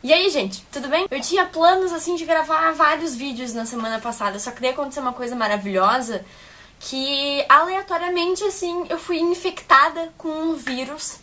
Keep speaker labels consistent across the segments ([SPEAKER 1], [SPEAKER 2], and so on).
[SPEAKER 1] E aí, gente, tudo bem? Eu tinha planos, assim, de gravar vários vídeos na semana passada, só que daí aconteceu uma coisa maravilhosa que, aleatoriamente, assim, eu fui infectada com um vírus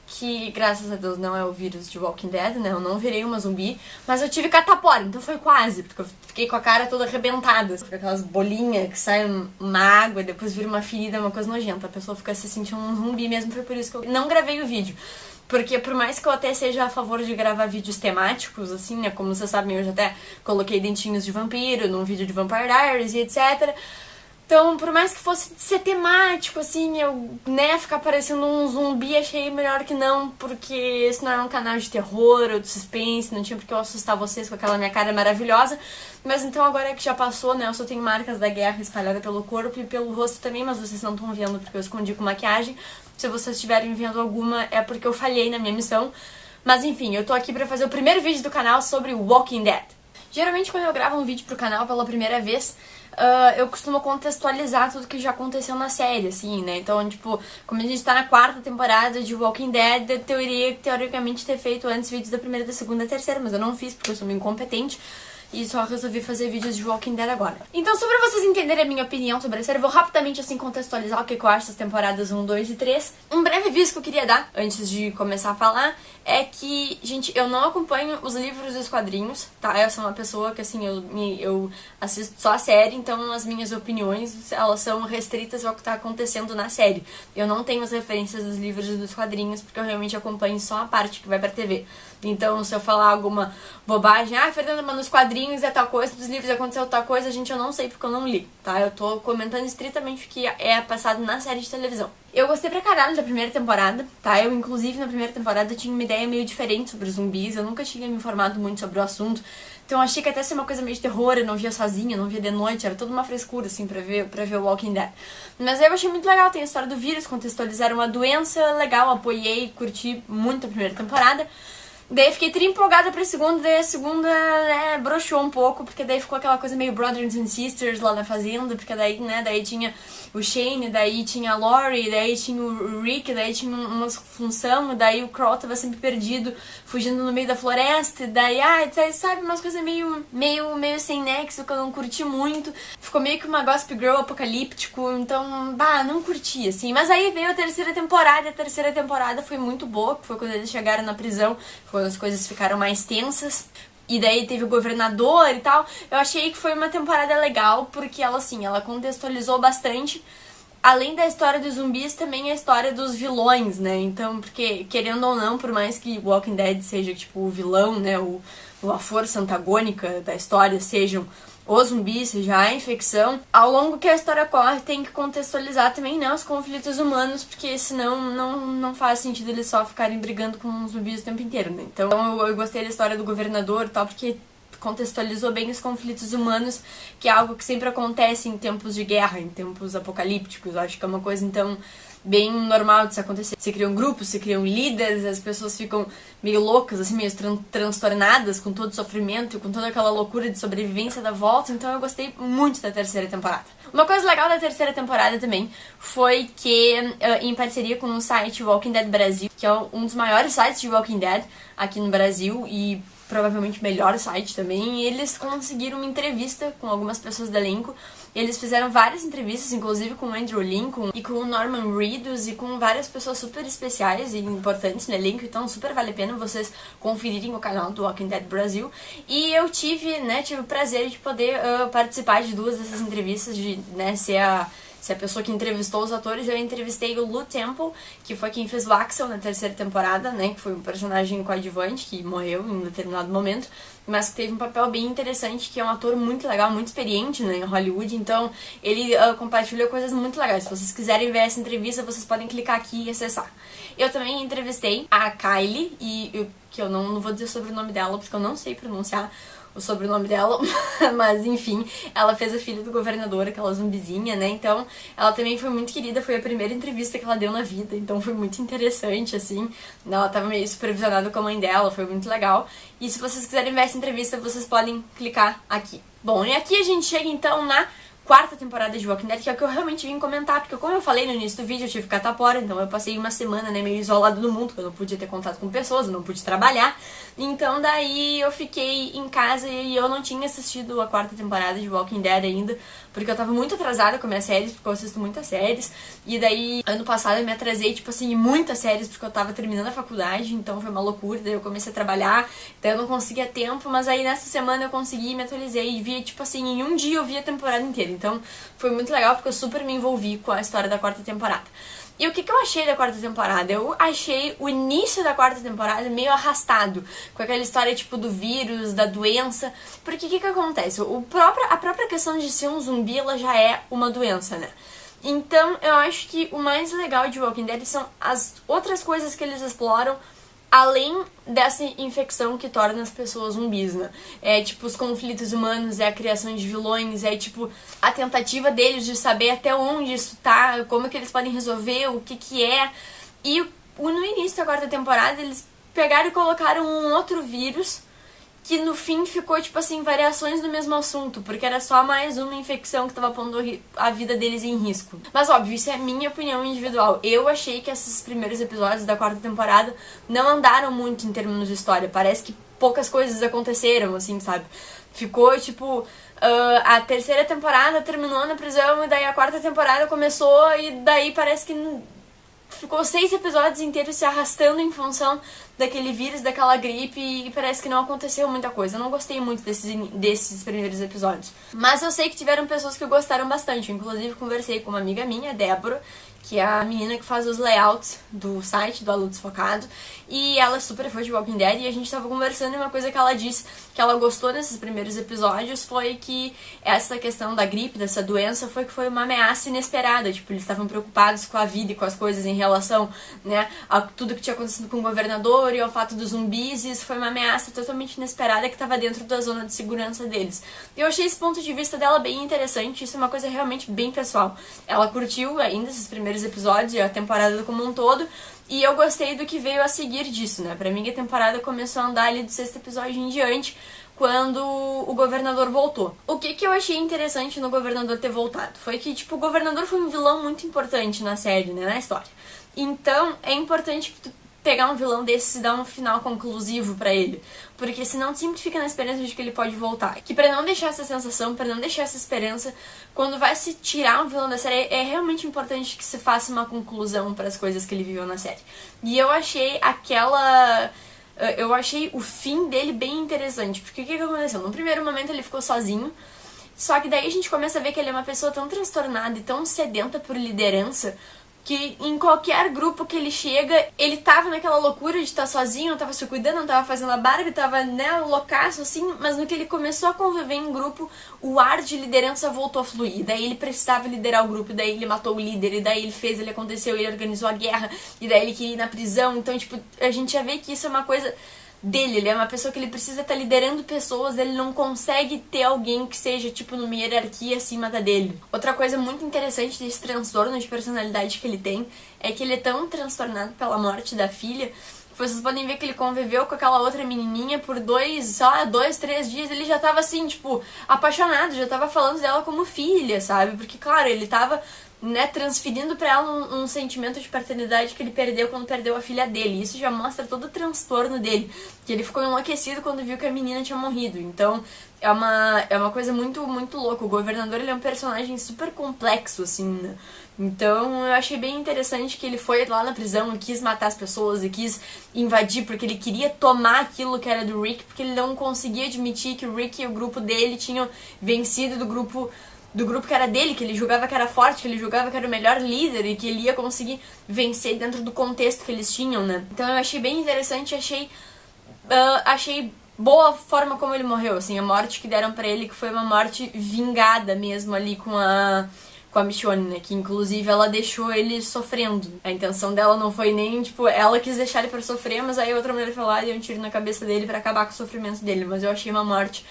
[SPEAKER 1] que, graças a Deus, não é o vírus de Walking Dead, né? Eu não virei uma zumbi, mas eu tive catapora, então foi quase, porque eu fiquei com a cara toda arrebentada, com aquelas bolinhas que saem uma água e depois vira uma ferida, uma coisa nojenta. A pessoa fica se sentindo um zumbi mesmo, foi por isso que eu não gravei o vídeo. Porque por mais que eu até seja a favor de gravar vídeos temáticos, assim, né, como vocês sabem, eu já até coloquei dentinhos de vampiro num vídeo de Vampire Diaries e etc. Então, por mais que fosse ser temático, assim, eu, né, ficar parecendo um zumbi, achei melhor que não, porque esse não é um canal de terror ou de suspense, não tinha porque eu assustar vocês com aquela minha cara maravilhosa. Mas então agora que já passou, né, eu só tenho marcas da guerra espalhadas pelo corpo e pelo rosto também, mas vocês não estão vendo porque eu escondi com maquiagem. Se vocês estiverem vendo alguma, é porque eu falhei na minha missão. Mas enfim, eu tô aqui pra fazer o primeiro vídeo do canal sobre Walking Dead. Geralmente quando eu gravo um vídeo pro canal pela primeira vez, eu costumo contextualizar tudo que já aconteceu na série, assim, né? Então, tipo, como a gente tá na 4ª temporada de Walking Dead, eu teria, teoricamente, ter feito antes vídeos da 1ª, da 2ª e 3ª, mas eu não fiz porque eu sou meio incompetente. E só resolvi fazer vídeos de Walking Dead agora. Então, só pra vocês entenderem a minha opinião sobre a série, eu vou rapidamente, assim, contextualizar o que eu acho das temporadas 1, 2 e 3. Um breve aviso que eu queria dar, antes de começar a falar, é que, gente, eu não acompanho os livros e os quadrinhos, tá? Eu sou uma pessoa que, assim, eu assisto só a série, então as minhas opiniões, elas são restritas ao que tá acontecendo na série. Eu não tenho as referências dos livros e dos quadrinhos, porque eu realmente acompanho só a parte que vai pra TV. Então, se eu falar alguma bobagem, Fernanda, mas nos quadrinhos é tal coisa, nos livros aconteceu tal coisa, gente, eu não sei porque eu não li, tá? Eu tô comentando estritamente o que é passado na série de televisão. Eu gostei pra caralho da 1ª temporada, tá? Eu, inclusive, na 1ª temporada tinha uma ideia meio diferente sobre zumbis, eu nunca tinha me informado muito sobre o assunto, então eu achei que até ser uma coisa meio de terror, eu não via sozinha, não via de noite, era toda uma frescura, assim, pra ver o Walking Dead. Mas aí eu achei muito legal, tem a história do vírus, contextualizaram uma doença, legal, apoiei, curti muito a 1ª temporada. Daí fiquei empolgada pra segunda, daí a segunda, né, broxou um pouco, porque daí ficou aquela coisa meio Brothers and Sisters lá na fazenda, porque daí, né, daí tinha o Shane, daí tinha a Lori, daí tinha o Rick, daí tinha uma função, daí o Crow tava sempre perdido, fugindo no meio da floresta, e daí, sabe, umas coisas meio sem nexo, que eu não curti muito, ficou meio que uma Gossip Girl apocalíptico, então, não curti, assim, mas aí veio a 3ª temporada, e a 3ª temporada foi muito boa, que foi quando eles chegaram na prisão, quando as coisas ficaram mais tensas. E daí teve o governador e tal. Eu achei que foi uma temporada legal, porque ela, assim, ela contextualizou bastante. Além da história dos zumbis, também a história dos vilões, né? Então, porque, querendo ou não, por mais que Walking Dead seja, tipo, o vilão, né? A força antagônica da história sejam os zumbis, seja a infecção, ao longo que a história corre, tem que contextualizar também, né, os conflitos humanos, porque senão não faz sentido eles só ficarem brigando com os zumbis o tempo inteiro, né? Então eu gostei da história do governador e tal, porque contextualizou bem os conflitos humanos, que é algo que sempre acontece em tempos de guerra, em tempos apocalípticos. Eu acho que é uma coisa, então, bem normal de se acontecer. Se criam grupos, se criam líderes, as pessoas ficam meio loucas, assim, meio transtornadas com todo o sofrimento, com toda aquela loucura de sobrevivência da volta, então eu gostei muito da 3ª temporada. Uma coisa legal da 3ª temporada também foi que, em parceria com o site Walking Dead Brasil, que é um dos maiores sites de Walking Dead aqui no Brasil e provavelmente melhor site também, e eles conseguiram uma entrevista com algumas pessoas do elenco. Eles fizeram várias entrevistas, inclusive com o Andrew Lincoln e com o Norman Reedus e com várias pessoas super especiais e importantes no elenco, então super vale a pena vocês conferirem o canal do Walking Dead Brasil. E eu tive o prazer de poder participar de 2 dessas entrevistas, de, né, ser a pessoa que entrevistou os atores. Eu entrevistei o Lou Temple, que foi quem fez o Axel na 3ª temporada, né, que foi um personagem coadjuvante que morreu em um determinado momento, mas que teve um papel bem interessante, que é um ator muito legal, muito experiente, né, em Hollywood, então ele compartilhou coisas muito legais. Se vocês quiserem ver essa entrevista, vocês podem clicar aqui e acessar. Eu também entrevistei a Kylie, que eu não vou dizer o sobrenome dela, porque eu não sei pronunciar o sobrenome dela, mas enfim, ela fez a filha do governador, aquela zumbizinha, né, então ela também foi muito querida, foi a primeira entrevista que ela deu na vida, então foi muito interessante, assim, ela tava meio supervisionada com a mãe dela, foi muito legal, e se vocês quiserem ver essa entrevista, vocês podem clicar aqui. Bom, e aqui a gente chega então na 4ª temporada de Walking Dead, que é o que eu realmente vim comentar, porque como eu falei no início do vídeo, eu tive catapora, então eu passei uma semana, né, meio isolada do mundo, eu não podia ter contato com pessoas, eu não pude trabalhar, Então daí eu fiquei em casa e eu não tinha assistido a 4ª temporada de Walking Dead ainda, porque eu tava muito atrasada com minhas séries, porque eu assisto muitas séries. E daí, ano passado eu me atrasei, tipo assim, em muitas séries, porque eu tava terminando a faculdade, então foi uma loucura. Daí eu comecei a trabalhar, então eu não conseguia tempo, mas aí nessa semana eu consegui, me atualizei e vi, tipo assim, em um dia eu vi a temporada inteira. Então foi muito legal, porque eu super me envolvi com a história da 4ª temporada. E o que eu achei da 4ª temporada? Eu achei o início da 4ª temporada meio arrastado, com aquela história tipo do vírus, da doença. Porque o que acontece? A própria questão de ser um zumbi, ela já é uma doença, né? Então eu acho que o mais legal de Walking Dead são as outras coisas que eles exploram, além dessa infecção que torna as pessoas zumbis, né? É tipo os conflitos humanos, é a criação de vilões, é tipo a tentativa deles de saber até onde isso tá, como que eles podem resolver, o que é. E no início da 4ª temporada eles pegaram e colocaram um outro vírus que no fim ficou, tipo assim, variações do mesmo assunto, porque era só mais uma infecção que tava pondo a vida deles em risco. Mas óbvio, isso é minha opinião individual. Eu achei que esses primeiros episódios da 4ª temporada não andaram muito em termos de história. Parece que poucas coisas aconteceram, assim, sabe? Ficou, tipo, a 3ª temporada terminou na prisão e daí a 4ª temporada começou e daí parece que ficou 6 episódios inteiros se arrastando em função daquele vírus, daquela gripe, e parece que não aconteceu muita coisa. Eu não gostei muito desses primeiros episódios. Mas eu sei que tiveram pessoas que gostaram bastante. Eu, inclusive, conversei com uma amiga minha, Débora, que é a menina que faz os layouts do site do Aluno Desfocado, e ela é super fã de Walking Dead, e a gente tava conversando e uma coisa que ela disse que ela gostou nesses primeiros episódios foi que essa questão da gripe, dessa doença, foi uma ameaça inesperada. Tipo, eles estavam preocupados com a vida e com as coisas em relação, né, a tudo que tinha acontecido com o governador e ao fato dos zumbis, e isso foi uma ameaça totalmente inesperada que estava dentro da zona de segurança deles. E eu achei esse ponto de vista dela bem interessante, isso é uma coisa realmente bem pessoal. Ela curtiu ainda esses primeiros episódios e a temporada como um todo, e eu gostei do que veio a seguir disso, né? Pra mim a temporada começou a andar ali do 6º episódio em diante, quando o governador voltou. O que eu achei interessante no governador ter voltado foi que, tipo, o governador foi um vilão muito importante na série, né, na história. Então, é importante que tu pegar um vilão desse e dar um final conclusivo pra ele, porque senão tu sempre fica na esperança de que ele pode voltar. Que pra não deixar essa sensação, pra não deixar essa esperança, quando vai se tirar um vilão da série, é realmente importante que se faça uma conclusão para as coisas que ele viveu na série. E eu achei eu achei o fim dele bem interessante, porque o que aconteceu? No primeiro momento ele ficou sozinho, só que daí a gente começa a ver que ele é uma pessoa tão transtornada e tão sedenta por liderança, que em qualquer grupo que ele chega, ele tava naquela loucura de estar sozinho, não tava se cuidando, não tava fazendo a Barbie, tava, né, loucaço assim, mas no que ele começou a conviver em grupo, o ar de liderança voltou a fluir. Daí ele precisava liderar o grupo, daí ele matou o líder, e daí ele aconteceu, ele organizou a guerra, e daí ele queria ir na prisão. Então, tipo, a gente já vê que isso é uma coisa dele, ele é uma pessoa que ele precisa estar liderando pessoas, ele não consegue ter alguém que seja, tipo, numa hierarquia acima da dele. Outra coisa muito interessante desse transtorno de personalidade que ele tem é que ele é tão transtornado pela morte da filha. Vocês podem ver que ele conviveu com aquela outra menininha por 2, 3 dias, ele já tava assim, tipo, apaixonado, já tava falando dela como filha, sabe? Porque, claro, ele tava, né, transferindo pra ela um sentimento de paternidade que ele perdeu quando perdeu a filha dele. Isso já mostra todo o transtorno dele, que ele ficou enlouquecido quando viu que a menina tinha morrido. Então, é uma coisa muito, muito louca. O governador, ele é um personagem super complexo, assim, né? Então, eu achei bem interessante que ele foi lá na prisão e quis matar as pessoas e quis invadir, porque ele queria tomar aquilo que era do Rick, porque ele não conseguia admitir que o Rick e o grupo dele tinham vencido do grupo que era dele, que ele julgava que era forte, que ele julgava que era o melhor líder e que ele ia conseguir vencer dentro do contexto que eles tinham, né? Então eu achei bem interessante, achei boa a forma como ele morreu, assim, a morte que deram pra ele, que foi uma morte vingada mesmo ali com a Michonne, né, que inclusive ela deixou ele sofrendo. A intenção dela não foi nem, tipo, ela quis deixar ele pra sofrer, mas aí outra mulher foi lá e deu um tiro na cabeça dele pra acabar com o sofrimento dele, mas eu achei uma morte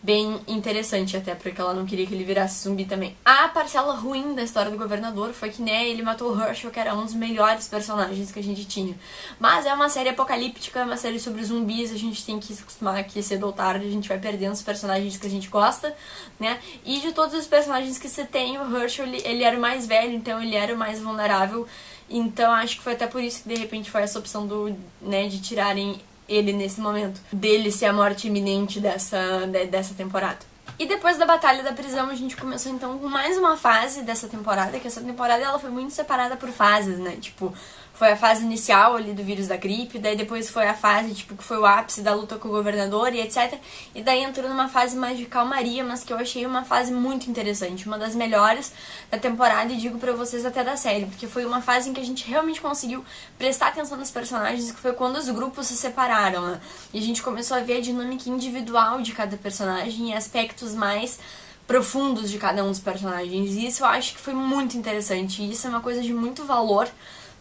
[SPEAKER 1] bem interessante, até porque ela não queria que ele virasse zumbi também. A parcela ruim da história do governador foi que, né, ele matou o Herschel, que era um dos melhores personagens que a gente tinha. Mas é uma série apocalíptica, é uma série sobre zumbis, a gente tem que se acostumar que cedo ou tarde a gente vai perdendo os personagens que a gente gosta, né? E de todos os personagens que você tem, o Herschel, ele era o mais velho, então ele era o mais vulnerável. Então acho que foi até por isso que de repente foi essa opção de tirarem ele nesse momento, dele ser a morte iminente dessa temporada. E depois da Batalha da Prisão, a gente começou então com mais uma fase dessa temporada, que essa temporada ela foi muito separada por fases, né? Tipo, foi a fase inicial ali do vírus da gripe, daí depois foi a fase, tipo, que foi o ápice da luta com o governador e etc. E daí entrou numa fase mais de calmaria, mas que eu achei uma fase muito interessante, uma das melhores da temporada e digo pra vocês até da série, porque foi uma fase em que a gente realmente conseguiu prestar atenção nos personagens, que foi quando os grupos se separaram, né? E a gente começou a ver a dinâmica individual de cada personagem e aspectos mais profundos de cada um dos personagens. E isso eu acho que foi muito interessante, e isso é uma coisa de muito valor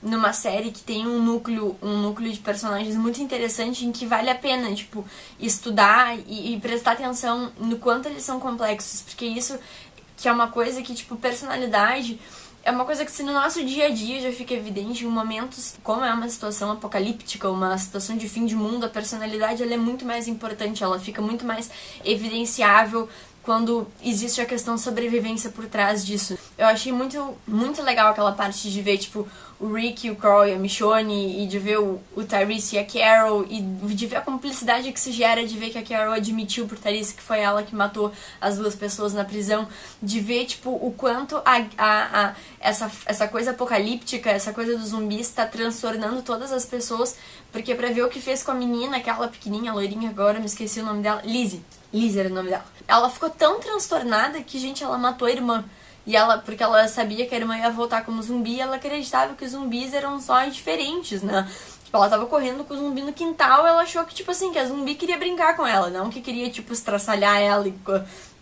[SPEAKER 1] numa série que tem um núcleo de personagens muito interessante, em que vale a pena, tipo, estudar e prestar atenção no quanto eles são complexos, porque isso que é uma coisa que, tipo, personalidade é uma coisa que se no nosso dia a dia já fica evidente em momentos, como é uma situação apocalíptica, uma situação de fim de mundo, a personalidade ela é muito mais importante, ela fica muito mais evidenciável quando existe a questão sobrevivência por trás disso. Eu achei muito, muito legal aquela parte de ver, tipo, o Rick, o Carl e a Michonne, e de ver o Tyrese e a Carol, e de ver a cumplicidade que se gera, de ver que a Carol admitiu por Tyrese que foi ela que matou as duas pessoas na prisão, de ver, tipo, o quanto essa coisa apocalíptica, essa coisa dos zumbis está transtornando todas as pessoas, porque pra ver o que fez com a menina, aquela pequenininha, loirinha, agora me esqueci o nome dela, Lizzie era o nome dela. Ela ficou tão transtornada que, gente, ela matou a irmã. E ela, porque ela sabia que a irmã ia voltar como zumbi, ela acreditava que os zumbis eram só diferentes, né? Tipo, ela tava correndo com o zumbi no quintal, ela achou que, tipo assim, que a zumbi queria brincar com ela, não que queria, tipo, estraçalhar ela e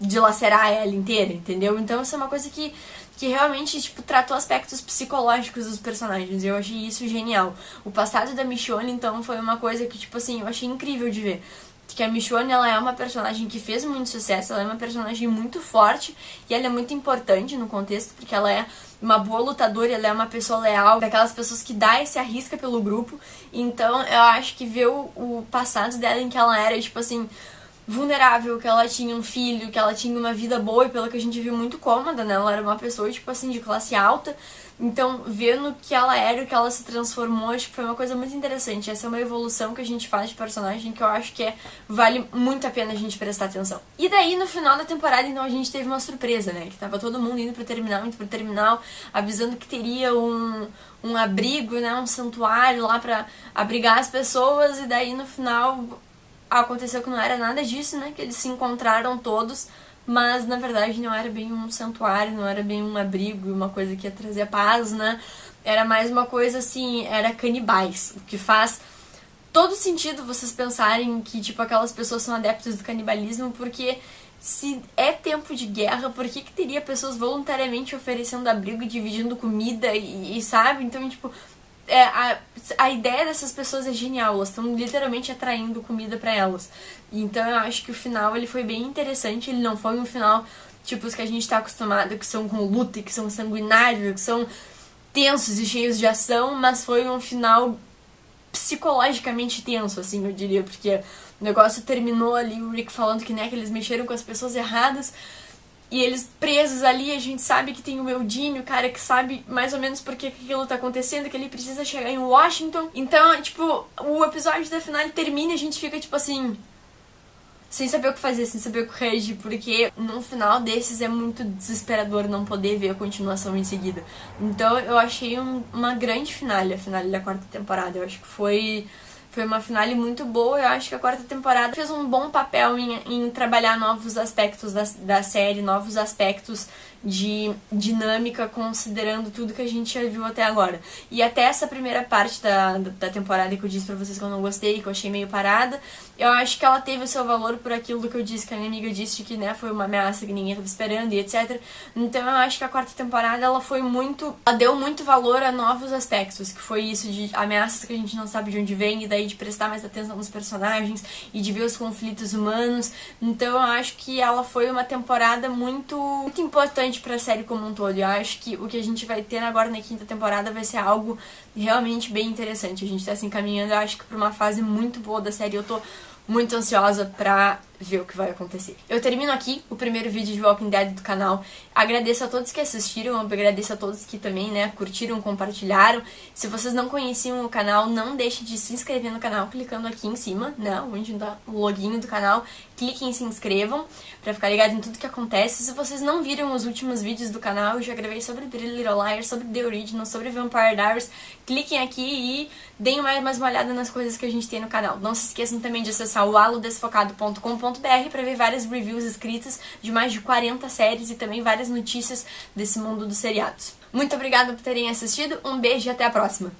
[SPEAKER 1] dilacerar ela inteira, entendeu? Então isso é uma coisa que realmente, tipo, tratou aspectos psicológicos dos personagens, e eu achei isso genial. O passado da Michonne, então, foi uma coisa que, tipo assim, eu achei incrível de ver. Que a Michonne, ela é uma personagem que fez muito sucesso, ela é uma personagem muito forte e ela é muito importante no contexto, porque ela é uma boa lutadora, ela é uma pessoa leal, daquelas pessoas que dá e se arrisca pelo grupo. Então eu acho que ver o passado dela, em que ela era, tipo assim, vulnerável, que ela tinha um filho, que ela tinha uma vida boa, e pelo que a gente viu, muito cômoda, né? Ela era uma pessoa, tipo assim, de classe alta. Então, vendo que ela era e que ela se transformou, acho que foi uma coisa muito interessante. Essa é uma evolução que a gente faz de personagem que eu acho que vale muito a pena a gente prestar atenção. E daí, no final da temporada, então, a gente teve uma surpresa, né? Que tava todo mundo indo pro terminal, avisando que teria um abrigo, né? Um santuário lá pra abrigar as pessoas, e daí, no final, aconteceu que não era nada disso, né? Que eles se encontraram todos, mas na verdade não era bem um santuário, não era bem um abrigo, uma coisa que ia trazer paz, né? Era mais uma coisa assim, era canibais, o que faz todo sentido vocês pensarem que, tipo, aquelas pessoas são adeptas do canibalismo, porque se é tempo de guerra, por que teria pessoas voluntariamente oferecendo abrigo e dividindo comida e sabe? Então, tipo, a ideia dessas pessoas é genial, elas estão literalmente atraindo comida pra elas. Então eu acho que o final ele foi bem interessante, ele não foi um final tipo os que a gente tá acostumado, que são com luta, que são sanguinários, que são tensos e cheios de ação, mas foi um final psicologicamente tenso, assim, eu diria, porque o negócio terminou ali, o Rick falando que, né, que eles mexeram com as pessoas erradas, e eles presos ali, a gente sabe que tem o Eudine, o cara que sabe mais ou menos por que aquilo tá acontecendo, que ele precisa chegar em Washington. Então, tipo, o episódio da final termina e a gente fica, tipo assim, sem saber o que fazer, sem saber o que reagir, porque num final desses é muito desesperador não poder ver a continuação em seguida. Então eu achei uma grande finale, a finale da quarta temporada. Eu acho que foi uma finale muito boa. Eu acho que a quarta temporada fez um bom papel em trabalhar novos aspectos da série, novos aspectos de dinâmica, considerando tudo que a gente já viu até agora. E até essa primeira parte da temporada que eu disse pra vocês que eu não gostei, que eu achei meio parada, eu acho que ela teve o seu valor por aquilo que eu disse, que a minha amiga disse, de que, né, foi uma ameaça que ninguém tava esperando e etc. Então eu acho que a quarta temporada, ela deu muito valor a novos aspectos, que foi isso de ameaças que a gente não sabe de onde vem, e daí de prestar mais atenção nos personagens e de ver os conflitos humanos. Então eu acho que ela foi uma temporada muito, muito importante pra série como um todo. Eu acho que o que a gente vai ter agora na quinta temporada vai ser algo realmente bem interessante. A gente tá se encaminhando, eu acho que pra uma fase muito boa da série. Eu tô muito ansiosa pra ver o que vai acontecer. Eu termino aqui o primeiro vídeo de Walking Dead do canal. Agradeço a todos que assistiram, agradeço a todos que também, né, curtiram, compartilharam. Se vocês não conheciam o canal, não deixe de se inscrever no canal clicando aqui em cima, né, onde tá o loginho do canal. Cliquem e se inscrevam pra ficar ligado em tudo que acontece. Se vocês não viram os últimos vídeos do canal, eu já gravei sobre Pretty Little Liars, sobre The Original, sobre Vampire Diaries. Cliquem aqui e deem mais uma olhada nas coisas que a gente tem no canal. Não se esqueçam também de acessar o alodesfocado.com.br para ver várias reviews escritas de mais de 40 séries e também várias notícias desse mundo dos seriados. Muito obrigada por terem assistido, um beijo e até a próxima!